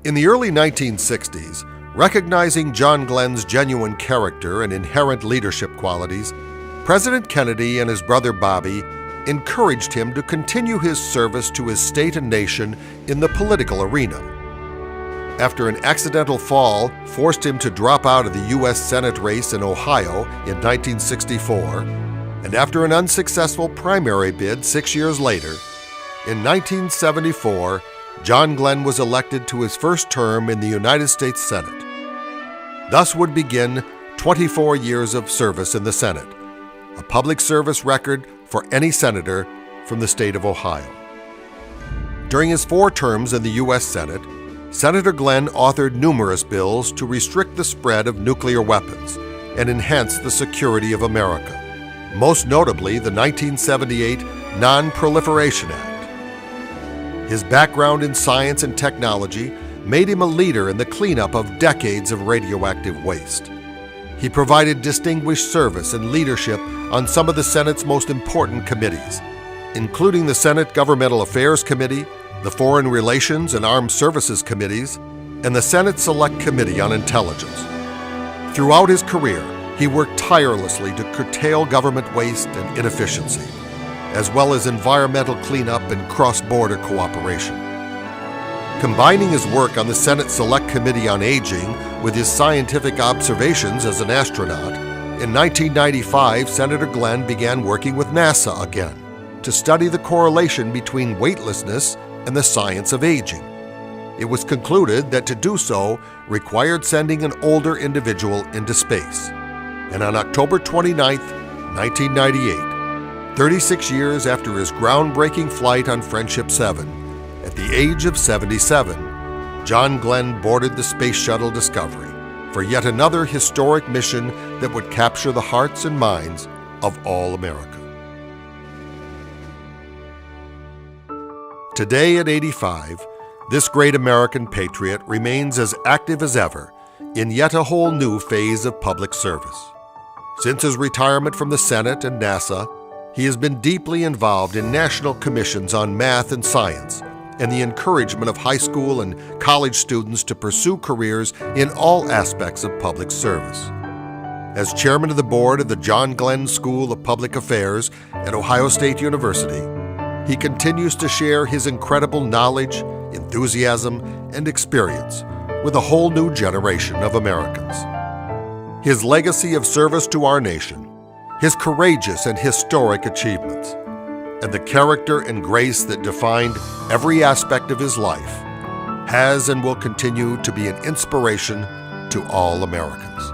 In the early 1960s, recognizing John Glenn's genuine character and inherent leadership qualities, President Kennedy and his brother Bobby encouraged him to continue his service to his state and nation in the political arena. After an accidental fall forced him to drop out of the U.S. Senate race in Ohio in 1964, and after an unsuccessful primary bid 6 years later, in 1974, John Glenn was elected to his first term in the United States Senate. Thus would begin 24 years of service in the Senate, a public service record for any senator from the state of Ohio. During his 4 terms in the U.S. Senate, Senator Glenn authored numerous bills to restrict the spread of nuclear weapons and enhance the security of America, most notably the 1978 Non-Proliferation Act. His background in science and technology made him a leader in the cleanup of decades of radioactive waste. He provided distinguished service and leadership on some of the Senate's most important committees, including the Senate Governmental Affairs Committee, the Foreign Relations and Armed Services Committees, and the Senate Select Committee on Intelligence. Throughout his career, he worked tirelessly to curtail government waste and inefficiency, as well as environmental cleanup and cross-border cooperation. Combining his work on the Senate Select Committee on Aging with his scientific observations as an astronaut, in 1995, Senator Glenn began working with NASA again to study the correlation between weightlessness and the science of aging. It was concluded that to do so required sending an older individual into space. And on October 29, 1998, 36 years after his groundbreaking flight on Friendship 7, at the age of 77, John Glenn boarded the Space Shuttle Discovery for yet another historic mission that would capture the hearts and minds of all America. Today at 85, this great American patriot remains as active as ever in yet a whole new phase of public service. Since his retirement from the Senate and NASA, he has been deeply involved in national commissions on math and science and the encouragement of high school and college students to pursue careers in all aspects of public service. As chairman of the board of the John Glenn School of Public Affairs at Ohio State University, he continues to share his incredible knowledge, enthusiasm, and experience with a whole new generation of Americans. His legacy of service to our nation, his courageous and historic achievements, and the character and grace that defined every aspect of his life has and will continue to be an inspiration to all Americans.